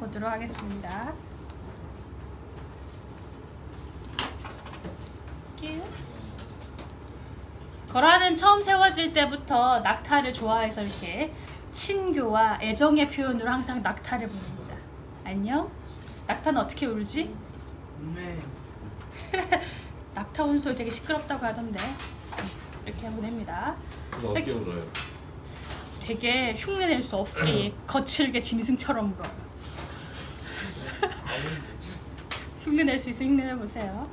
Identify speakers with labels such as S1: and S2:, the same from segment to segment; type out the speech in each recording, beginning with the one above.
S1: 보도록 하겠습니다. 거란은 처음 세워질 때부터 낙타를 좋아해서 이렇게 친교와 애정의 표현으로 항상 낙타를 부릅니다. 안녕? 낙타는 어떻게 울지?
S2: 네.
S1: 낙타 우는 소리 되게 시끄럽다고 하던데 이렇게 하면 됩니다.
S3: 어떻게 울어요?
S1: 되게 흉내낼 수 없게 거칠게 짐승처럼 울어요. 흉내낼 수 있으면 흉내내보세요.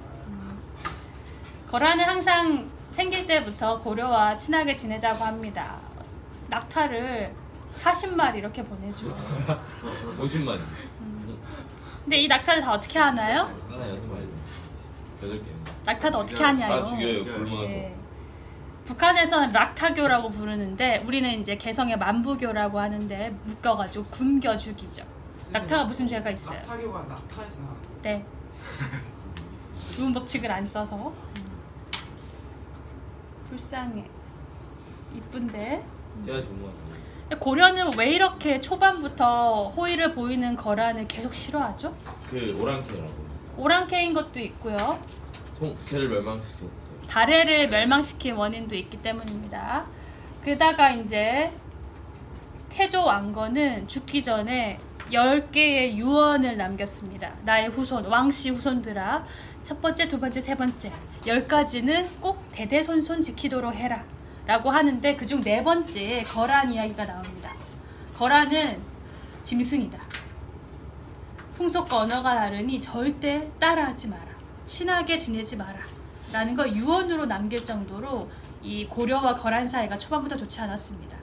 S1: 거란은 항상 생길 때부터 고려와 친하게 지내자고 합니다. 낙타를 40마리 이렇게 보내줘.
S3: 50마리.
S1: 근데 이 낙타를 다 어떻게 하나요?
S3: 하나 6마리. 8개.
S1: 낙타도 어떻게 하냐요?
S3: 다 죽여요. 굶어서.
S1: 네. 북한에서는 락타교라고 부르는데 우리는 이제 개성의 만부교라고 하는데 묶여가지고 굶겨 죽이죠. 낙타가 무슨 죄가 있어요?
S2: 낙타교가 낙타에서 나와요.
S1: 네. 좋은 법칙을 안 써서 불쌍해. 이쁜데.
S3: 제가 좋은 거 같아요.
S1: 고려는 왜 이렇게 초반부터 호의를 보이는 거란을 계속 싫어하죠?
S3: 그 오랑캐라고.
S1: 오랑캐인 것도 있고요.
S3: 걔를 멸망시켰어요.
S1: 발해를 멸망시킨 원인도 있기 때문입니다. 그러다가 이제 태조 왕건은 죽기 전에 10개의 유언을 남겼습니다. 나의 후손, 왕씨 후손들아, 첫 번째, 두 번째, 세 번째 10가지는 꼭 대대손손 지키도록 해라 라고 하는데 그중 네 번째에 거란 이야기가 나옵니다. 거란은 짐승이다. 풍속과 언어가 다르니 절대 따라하지 마라. 친하게 지내지 마라. 라는 걸 유언으로 남길 정도로 이 고려와 거란 사이가 초반부터 좋지 않았습니다.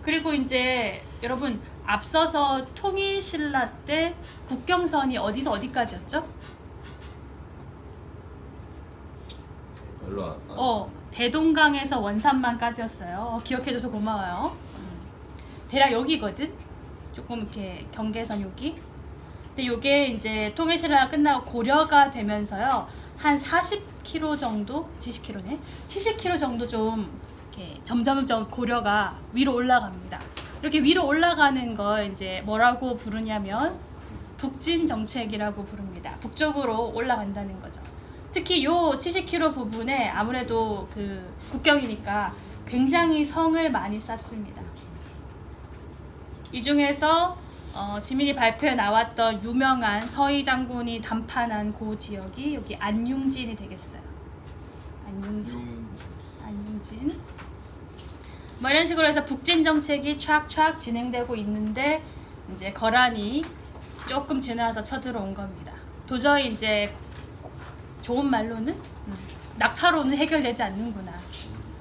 S1: 그리고 이제 여러분 앞서서 통일신라 때 국경선이 어디서 어디까지였죠?
S3: 별로 안.
S1: 대동강에서 원산만까지였어요. 기억해줘서 고마워요. 대략 여기거든. 조금 이렇게 경계선 여기. 근데 요게 이제 통일신라가 끝나고 고려가 되면서요 한 40km 정도, 70km네, 70km 정도 좀 이렇게 점점 고려가 위로 올라갑니다. 이렇게 위로 올라가는 걸 이제 뭐라고 부르냐면 북진 정책이라고 부릅니다. 북쪽으로 올라간다는 거죠. 특히 요 70km 부분에 아무래도 그 국경이니까 굉장히 성을 많이 쌓습니다. 이 중에서 지민이 발표에 나왔던 유명한 서희 장군이 담판한 그 지역이 여기 안융진이 되겠어요. 안융진. 뭐 이런 식으로 해서 북진 정책이 촥촥 진행되고 있는데 이제 거란이 조금 지나서 쳐들어온 겁니다. 도저히 이제 좋은 말로는 낙타로는 해결되지 않는구나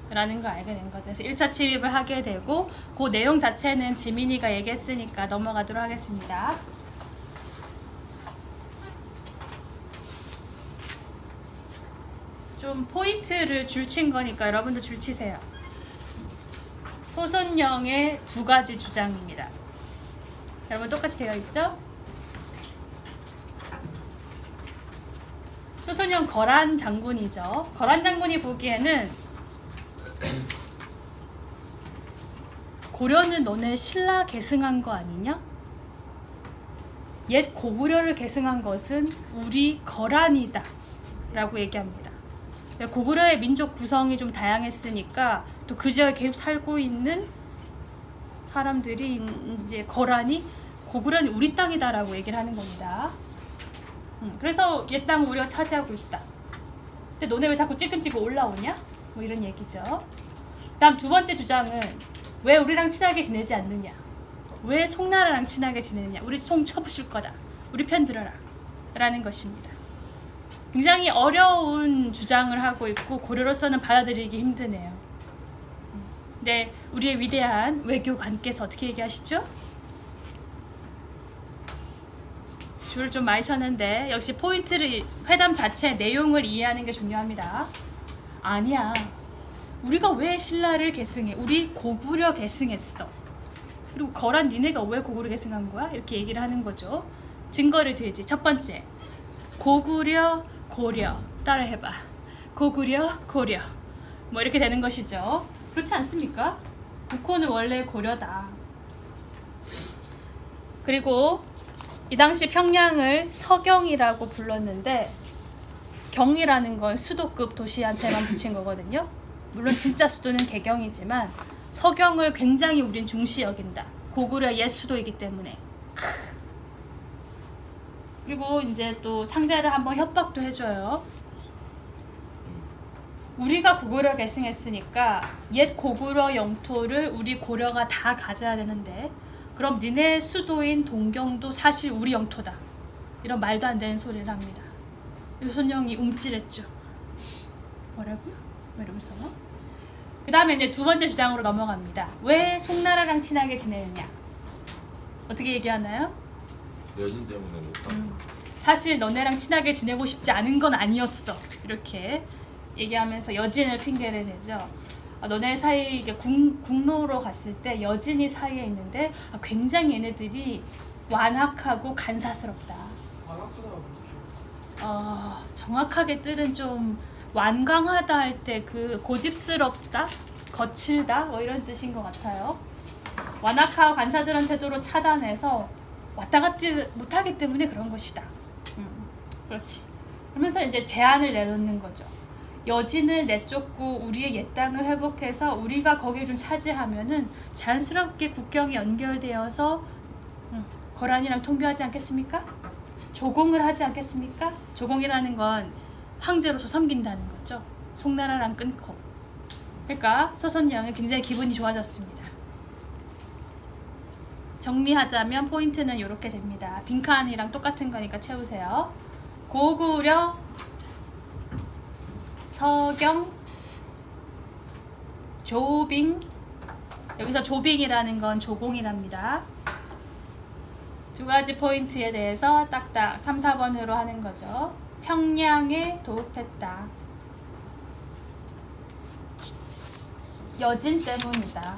S1: 라는 걸 알게 된 거죠. 그래서 1차 침입을 하게 되고 그 내용 자체는 지민이가 얘기했으니까 넘어가도록 하겠습니다. 좀 포인트를 줄친 거니까 여러분도 줄치세요. 소손영의 2가지 주장입니다. 여러분 똑같이 되어 있죠? 소손영 거란 장군이죠. 거란 장군이 보기에는 고려는 너네 신라 계승한 거 아니냐? 옛 고구려를 계승한 것은 우리 거란이다 라고 얘기합니다. 고구려의 민족 구성이 좀 다양했으니까 또 그 지역에 계속 살고 있는 사람들이 이제 거란이 고구려는 우리 땅이다 라고 얘기를 하는 겁니다. 그래서 옛 땅을 우리가 차지하고 있다. 근데 너네 왜 자꾸 찔끔찔끔 올라오냐? 뭐 이런 얘기죠. 다음 2번째 주장은 왜 우리랑 친하게 지내지 않느냐? 왜 송나라랑 친하게 지내느냐? 우리 송 쳐부실 거다. 우리 편 들어라. 라는 것입니다. 굉장히 어려운 주장을 하고 있고 고려로서는 받아들이기 힘드네요. 근데 우리의 위대한 외교관께서 어떻게 얘기하시죠? 줄을 좀 많이 쳤는데 역시 포인트를 회담 자체의 내용을 이해하는 게 중요합니다. 아니야. 우리가 왜 신라를 계승해? 우리 고구려 계승했어. 그리고 거란 니네가 왜 고구려 계승한 거야? 이렇게 얘기를 하는 거죠. 증거를 들지. 첫 번째, 고구려, 고려. 따라해봐. 고구려, 고려. 뭐 이렇게 되는 것이죠. 그렇지 않습니까? 국호는 원래 고려다. 그리고 이 당시 평양을 서경이라고 불렀는데 경이라는 건 수도급 도시한테만 붙인 거거든요. 물론 진짜 수도는 개경이지만 서경을 굉장히 우린 중시 여긴다. 고구려 옛 수도이기 때문에. 그리고 이제 또 상대를 한번 협박도 해줘요. 우리가 고구려 계승했으니까 옛 고구려 영토를 우리 고려가 다 가져야 되는데 그럼 니네 수도인 동경도 사실 우리 영토다. 이런 말도 안 되는 소리를 합니다. 유선영이 움찔했죠. 뭐라고요? 뭐 이러면서. 그 다음에 이제 두 번째 주장으로 넘어갑니다. 왜 송나라랑 친하게 지내느냐? 어떻게 얘기하나요?
S3: 여진 때문에 못 가.
S1: 사실 너네랑 친하게 지내고 싶지 않은 건 아니었어. 이렇게 얘기하면서 여진을 핑계를 대죠. 너네 사이 이게 국로로 갔을 때 여진이 사이에 있는데 굉장히 얘네들이 완악하고 간사스럽다.
S2: 완악하다고
S1: 정확하게 뜻은 좀 완강하다 할 때 그 고집스럽다, 거칠다 뭐 이런 뜻인 것 같아요. 완악하고 간사들한 태도로 차단해서 왔다 갔다 못하기 때문에 그런 것이다. 그렇지. 그러면서 이제 제안을 내놓는 거죠. 여진을 내쫓고 우리의 옛 땅을 회복해서 우리가 거기를 좀 차지하면은 자연스럽게 국경이 연결되어서 거란이랑 통교하지 않겠습니까? 조공을 하지 않겠습니까? 조공이라는 건 황제로서 섬긴다는 거죠. 송나라랑 끊고. 그러니까 소선영은 굉장히 기분이 좋아졌습니다. 정리하자면 포인트는 이렇게 됩니다. 빈칸이랑 똑같은 거니까 채우세요. 고구려, 서경, 조빙. 여기서 조빙이라는 건 조공이랍니다. 두 가지 포인트에 대해서 딱딱 3, 4번으로 하는 거죠. 평양에 도읍했다. 여진 때문이다.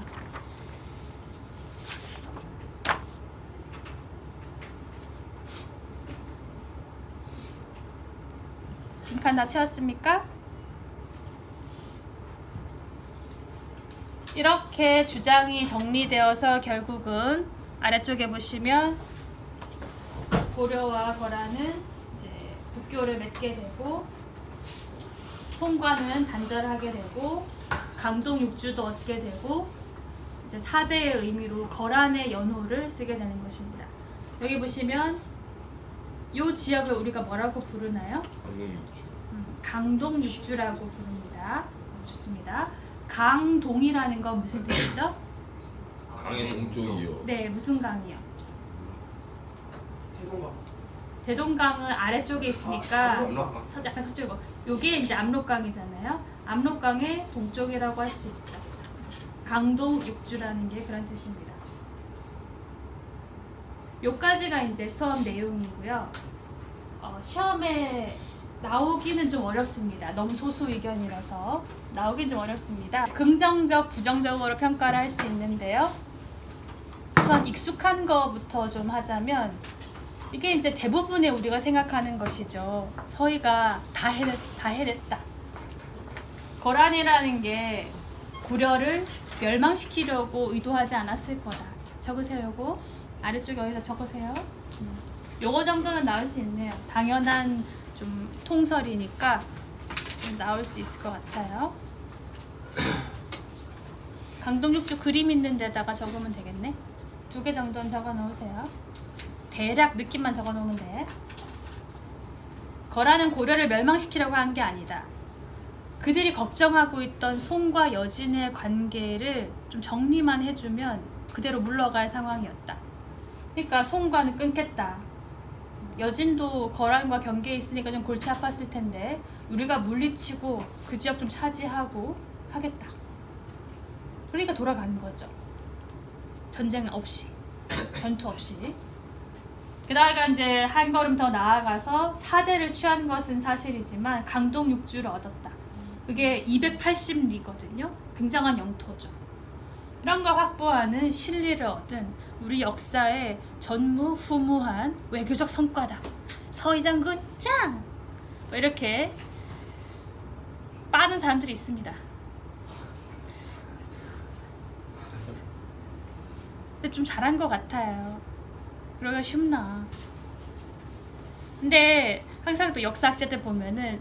S1: 빈칸 다 채웠습니까? 이렇게 주장이 정리되어서 결국은 아래쪽에 보시면 고려와 거란은 이제 국교를 맺게 되고 송과는 단절하게 되고 강동 육주도 얻게 되고 이제 4대의 의미로 거란의 연호를 쓰게 되는 것입니다. 여기 보시면 이 지역을 우리가 뭐라고 부르나요?
S3: 강릉 육주.
S1: 강동 육주라고 부릅니다. 좋습니다. 강동이라는 건 무슨 뜻이죠?
S3: 강의 동쪽이요.
S1: 네, 무슨 강이요?
S2: 태동강.
S1: 대동강은 아래쪽에 있으니까
S2: 압록강.
S1: 약간 서쪽이고 요게 이제 압록강이잖아요. 압록강의 동쪽이라고 할 수 있죠. 강동 육주라는 게 그런 뜻입니다. 요까지가 이제 수업 내용이고요. 시험에 나오기는 좀 어렵습니다. 너무 소수 의견이라서 나오긴 좀 어렵습니다. 긍정적, 부정적으로 평가를 할 수 있는데요. 우선 익숙한 거부터 좀 하자면 이게 이제 대부분의 우리가 생각하는 것이죠. 서희가 다 해냈다. 거란이라는 게 고려를 멸망시키려고 의도하지 않았을 거다. 적으세요. 요거 아래쪽 여기다 적으세요. 요거 정도는 나올 수 있네요. 당연한 좀 통설이니까 좀 나올 수 있을 것 같아요. 강동육주 그림 있는 데다가 적으면 되겠네. 2개 정도는 적어 놓으세요. 대략 느낌만 적어 놓으면 돼. 거란은 고려를 멸망시키려고 한 게 아니다. 그들이 걱정하고 있던 송과 여진의 관계를 좀 정리만 해주면 그대로 물러갈 상황이었다. 그러니까 송과는 끊겠다. 여진도 거란과 경계에 있으니까 좀 골치 아팠을 텐데 우리가 물리치고 그 지역 좀 차지하고 하겠다. 그러니까 돌아가는 거죠. 전쟁 없이, 전투 없이. 게다가 이제 한 걸음 더 나아가서 4대를 취한 것은 사실이지만 강동 육주를 얻었다. 그게 280리거든요. 굉장한 영토죠. 이런 걸 확보하는 실리를 얻은 우리 역사의 전무후무한 외교적 성과다. 서희 장군 짱! 뭐 이렇게 빠른 사람들이 있습니다. 근데 좀 잘한 것 같아요. 그러기가 쉽나. 근데 항상 또 역사학자들 보면은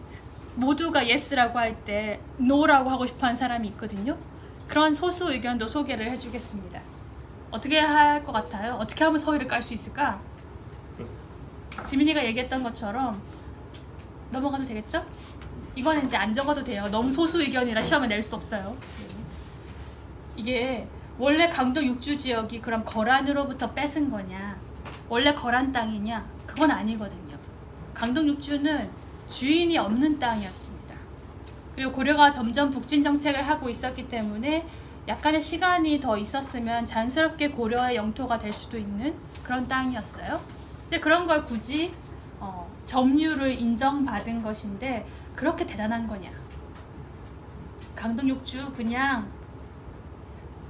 S1: 모두가 yes라고 할 때 no라고 하고 싶어하는 사람이 있거든요. 그런 소수 의견도 소개를 해주겠습니다. 어떻게 할 것 같아요? 어떻게 하면 서희를 깔 수 있을까? 지민이가 얘기했던 것처럼 넘어가도 되겠죠? 이거는 이제 안 적어도 돼요. 너무 소수 의견이라 시험에 낼 수 없어요. 이게 원래 강동 육주 지역이 그럼 거란으로부터 뺏은 거냐? 원래 거란 땅이냐? 그건 아니거든요. 강동 육주는 주인이 없는 땅이었습니다. 그리고 고려가 점점 북진 정책을 하고 있었기 때문에 약간의 시간이 더 있었으면 자연스럽게 고려의 영토가 될 수도 있는 그런 땅이었어요. 근데 그런 걸 굳이 점유를 인정받은 것인데 그렇게 대단한 거냐? 강동 육주 그냥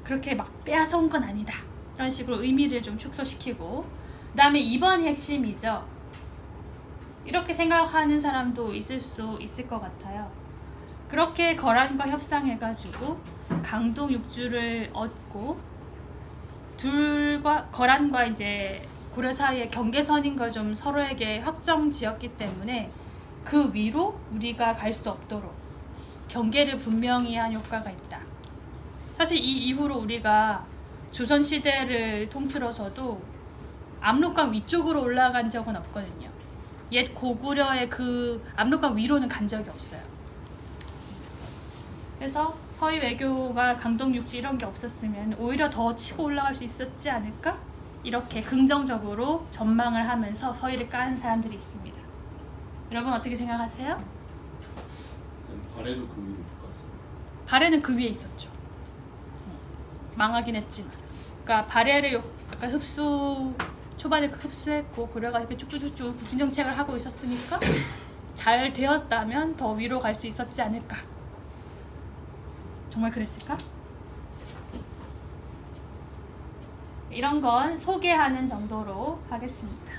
S1: 그렇게 막 빼앗아온 건 아니다. 이런 식으로 의미를 좀 축소시키고, 그 다음에 2번이 핵심이죠. 이렇게 생각하는 사람도 있을 수 있을 것 같아요. 그렇게 거란과 협상해가지고 강동 육주를 얻고 거란과 이제 고려 사이의 경계선인 걸 좀 서로에게 확정 지었기 때문에 그 위로 우리가 갈 수 없도록 경계를 분명히 한 효과가 있다. 사실 이 이후로 우리가 조선시대를 통틀어서도 압록강 위쪽으로 올라간 적은 없거든요. 옛 고구려의 그 압록강 위로는 간 적이 없어요. 그래서 서희 외교가 강동 육지 이런 게 없었으면 오히려 더 치고 올라갈 수 있었지 않을까? 이렇게 긍정적으로 전망을 하면서 서희를 까는 사람들이 있습니다. 여러분 어떻게 생각하세요?
S3: 발에도 그 위로 갔어요.
S1: 발해는 그 위에 있었죠. 망하긴 했지만. 그러니까 발해를 약간 초반에 흡수했고 고려가 이렇게 쭉쭉쭉쭉 북진 정책을 하고 있었으니까 잘 되었다면 더 위로 갈 수 있었지 않을까. 정말 그랬을까? 이런 건 소개하는 정도로 하겠습니다.